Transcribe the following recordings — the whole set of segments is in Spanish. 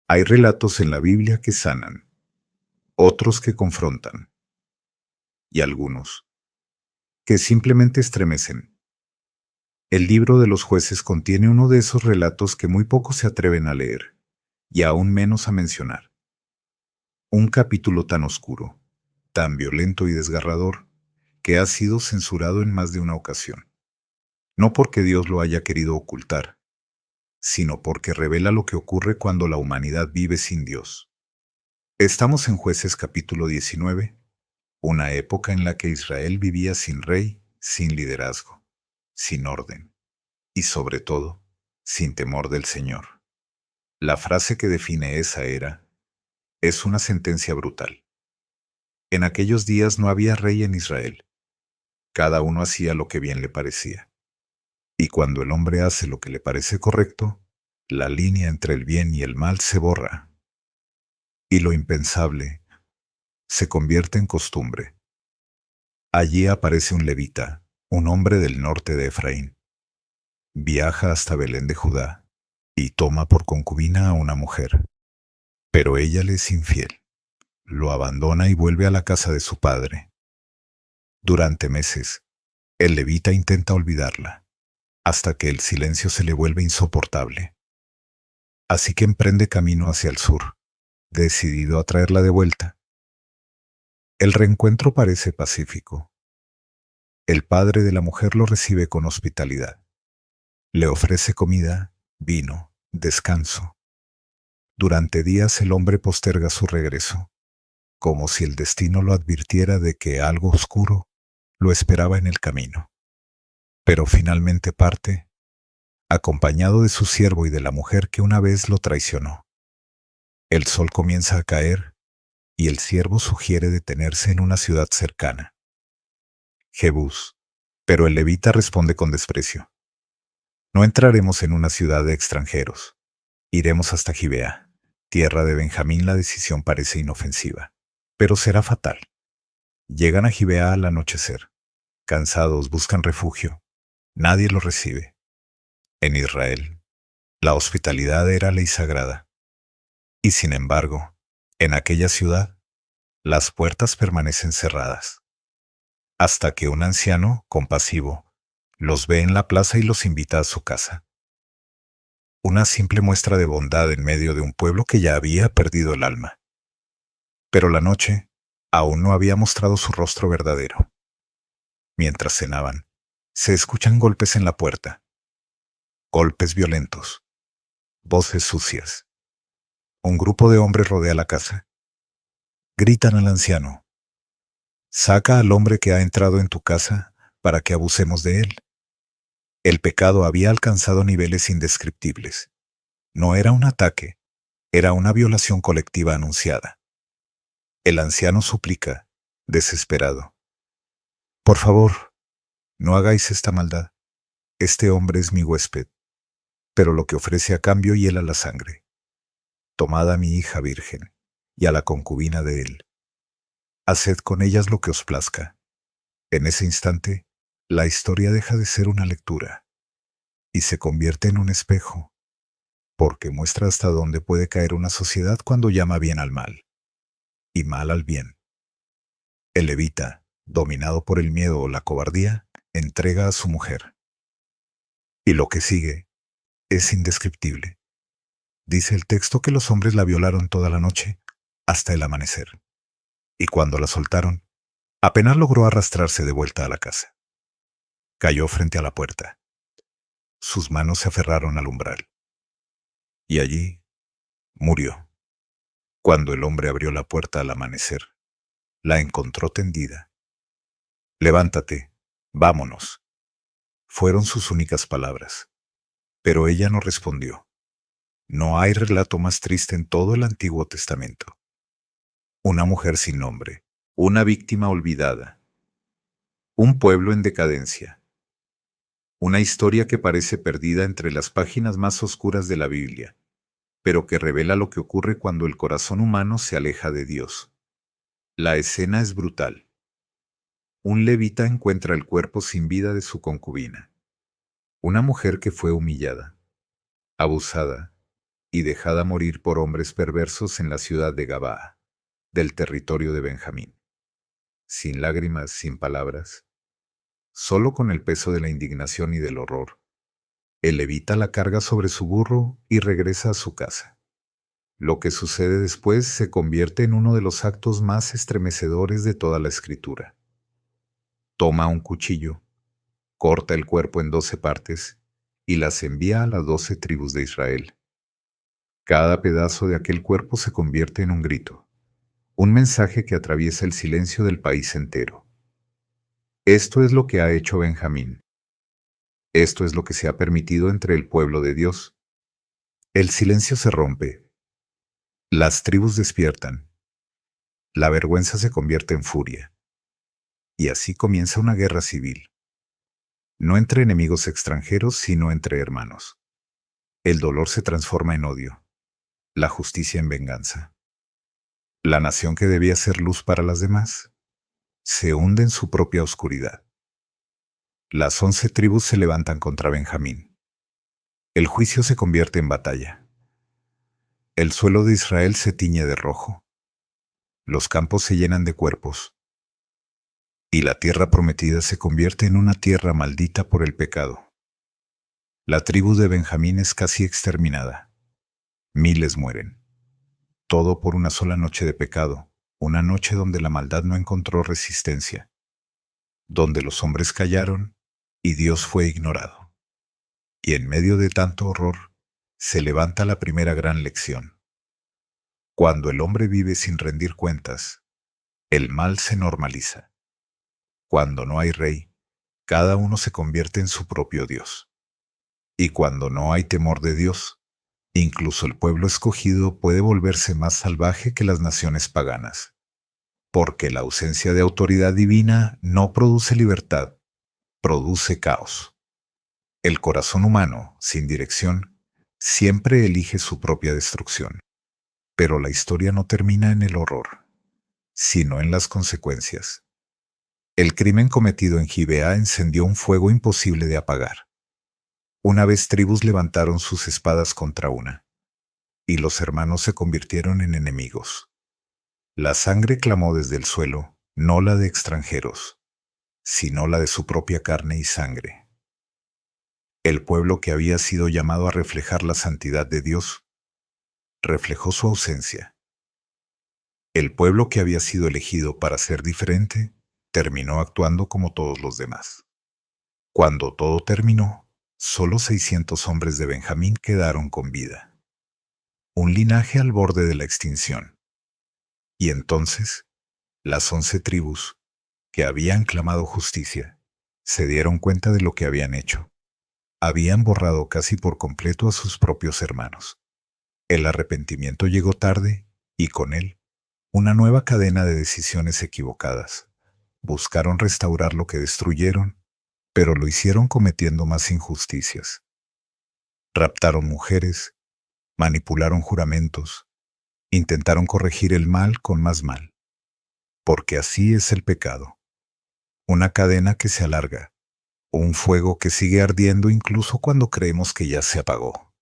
Hay relatos en la Biblia que sanan, otros que confrontan, y algunos que simplemente estremecen. El libro de los jueces contiene uno de esos relatos que muy pocos se atreven a leer, y aún menos a mencionar. Un capítulo tan oscuro, tan violento y desgarrador, que ha sido censurado en más de una ocasión. No porque Dios lo haya querido ocultar, sino porque revela lo que ocurre cuando la humanidad vive sin Dios. Estamos en Jueces capítulo 19, una época en la que Israel vivía sin rey, sin liderazgo, sin orden y, sobre todo, sin temor del Señor. La frase que define esa era es una sentencia brutal. En aquellos días no había rey en Israel. Cada uno hacía lo que bien le parecía. Y cuando el hombre hace lo que le parece correcto, la línea entre el bien y el mal se borra. Y lo impensable se convierte en costumbre. Allí aparece un levita, un hombre del norte de Efraín. Viaja hasta Belén de Judá y toma por concubina a una mujer. Pero ella le es infiel. Lo abandona y vuelve a la casa de su padre. Durante meses, el levita intenta olvidarla, hasta que el silencio se le vuelve insoportable. Así que emprende camino hacia el sur, decidido a traerla de vuelta. El reencuentro parece pacífico. El padre de la mujer lo recibe con hospitalidad. Le ofrece comida, vino, descanso. Durante días el hombre posterga su regreso, como si el destino lo advirtiera de que algo oscuro lo esperaba en el camino. Pero finalmente parte, acompañado de su siervo y de la mujer que una vez lo traicionó. El sol comienza a caer y el siervo sugiere detenerse en una ciudad cercana, Jebús, pero el levita responde con desprecio. No entraremos en una ciudad de extranjeros. Iremos hasta Gibea, tierra de Benjamín. La decisión parece inofensiva, pero será fatal. Llegan a Gibea al anochecer. Cansados buscan refugio. Nadie los recibe. En Israel, la hospitalidad era ley sagrada. Y sin embargo, en aquella ciudad, las puertas permanecen cerradas. Hasta que un anciano, compasivo, los ve en la plaza y los invita a su casa. Una simple muestra de bondad en medio de un pueblo que ya había perdido el alma. Pero la noche aún no había mostrado su rostro verdadero. Mientras cenaban, se escuchan golpes en la puerta. Golpes violentos. Voces sucias. Un grupo de hombres rodea la casa. Gritan al anciano. Saca al hombre que ha entrado en tu casa para que abusemos de él. El pecado había alcanzado niveles indescriptibles. No era un ataque, era una violación colectiva anunciada. El anciano suplica, desesperado. Por favor, no hagáis esta maldad. Este hombre es mi huésped, pero lo que ofrece a cambio hiela la sangre. Tomad a mi hija virgen y a la concubina de él. Haced con ellas lo que os plazca. En ese instante, la historia deja de ser una lectura y se convierte en un espejo, porque muestra hasta dónde puede caer una sociedad cuando llama bien al mal y mal al bien. El levita, dominado por el miedo o la cobardía, entrega a su mujer. Y lo que sigue es indescriptible. Dice el texto que los hombres la violaron toda la noche, hasta el amanecer. Y cuando la soltaron, apenas logró arrastrarse de vuelta a la casa. Cayó frente a la puerta. Sus manos se aferraron al umbral. Y allí murió. Cuando el hombre abrió la puerta al amanecer, la encontró tendida. Levántate, vámonos. Fueron sus únicas palabras. Pero ella no respondió. No hay relato más triste en todo el Antiguo Testamento. Una mujer sin nombre, una víctima olvidada, un pueblo en decadencia, una historia que parece perdida entre las páginas más oscuras de la Biblia, pero que revela lo que ocurre cuando el corazón humano se aleja de Dios. La escena es brutal. Un levita encuentra el cuerpo sin vida de su concubina, una mujer que fue humillada, abusada y dejada morir por hombres perversos en la ciudad de Gabaa, del territorio de Benjamín. Sin lágrimas, sin palabras, solo con el peso de la indignación y del horror, el levita la carga sobre su burro y regresa a su casa. Lo que sucede después se convierte en uno de los actos más estremecedores de toda la escritura. Toma un cuchillo, corta el cuerpo en 12 partes y las envía a las 12 tribus de Israel. Cada pedazo de aquel cuerpo se convierte en un grito, un mensaje que atraviesa el silencio del país entero. Esto es lo que ha hecho Benjamín. Esto es lo que se ha permitido entre el pueblo de Dios. El silencio se rompe. Las tribus despiertan. La vergüenza se convierte en furia. Y así comienza una guerra civil. No entre enemigos extranjeros, sino entre hermanos. El dolor se transforma en odio. La justicia en venganza. La nación que debía ser luz para las demás se hunde en su propia oscuridad. Las 11 tribus se levantan contra Benjamín. El juicio se convierte en batalla. El suelo de Israel se tiñe de rojo. Los campos se llenan de cuerpos. Y la tierra prometida se convierte en una tierra maldita por el pecado. La tribu de Benjamín es casi exterminada. Miles mueren. Todo por una sola noche de pecado, una noche donde la maldad no encontró resistencia, donde los hombres callaron y Dios fue ignorado. Y en medio de tanto horror, se levanta la primera gran lección. Cuando el hombre vive sin rendir cuentas, el mal se normaliza. Cuando no hay rey, cada uno se convierte en su propio Dios. Y cuando no hay temor de Dios, incluso el pueblo escogido puede volverse más salvaje que las naciones paganas. Porque la ausencia de autoridad divina no produce libertad, produce caos. El corazón humano, sin dirección, siempre elige su propia destrucción. Pero la historia no termina en el horror, sino en las consecuencias. El crimen cometido en Gibeá encendió un fuego imposible de apagar. Una vez tribus levantaron sus espadas contra una, y los hermanos se convirtieron en enemigos. La sangre clamó desde el suelo, no la de extranjeros, sino la de su propia carne y sangre. El pueblo que había sido llamado a reflejar la santidad de Dios, reflejó su ausencia. El pueblo que había sido elegido para ser diferente, terminó actuando como todos los demás. Cuando todo terminó, solo 600 hombres de Benjamín quedaron con vida. Un linaje al borde de la extinción. Y entonces, las 11 tribus, que habían clamado justicia, se dieron cuenta de lo que habían hecho. Habían borrado casi por completo a sus propios hermanos. El arrepentimiento llegó tarde, y con él, una nueva cadena de decisiones equivocadas. Buscaron restaurar lo que destruyeron, pero lo hicieron cometiendo más injusticias. Raptaron mujeres, manipularon juramentos, intentaron corregir el mal con más mal. Porque así es el pecado. Una cadena que se alarga, un fuego que sigue ardiendo incluso cuando creemos que ya se apagó.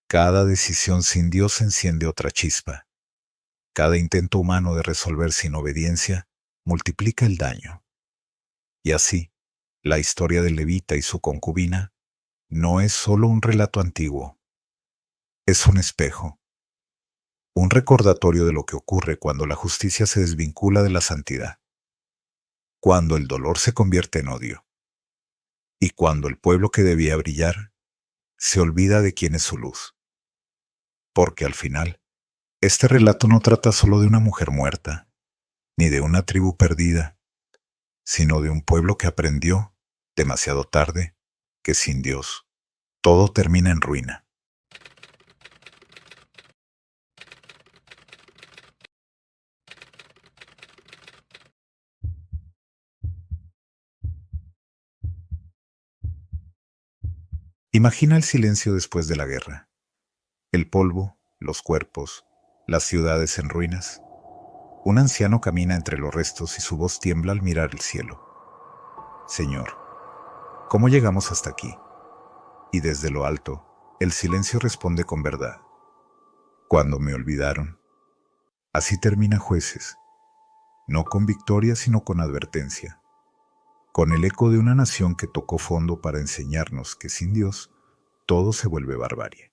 Cada decisión sin Dios enciende otra chispa. Cada intento humano de resolver sin obediencia multiplica el daño. Y así, la historia del levita y su concubina no es solo un relato antiguo. Es un espejo. Un recordatorio de lo que ocurre cuando la justicia se desvincula de la santidad. Cuando el dolor se convierte en odio. Y cuando el pueblo que debía brillar se olvida de quién es su luz. Porque al final, este relato no trata solo de una mujer muerta, ni de una tribu perdida, sino de un pueblo que aprendió, demasiado tarde, que sin Dios, todo termina en ruina. Imagina el silencio después de la guerra. El polvo, los cuerpos, las ciudades en ruinas. Un anciano camina entre los restos y su voz tiembla al mirar el cielo. Señor, ¿cómo llegamos hasta aquí? Y desde lo alto, el silencio responde con verdad. cuando me olvidaron. Así termina Jueces, no con victoria sino con advertencia, con el eco de una nación que tocó fondo para enseñarnos que sin Dios todo se vuelve barbarie.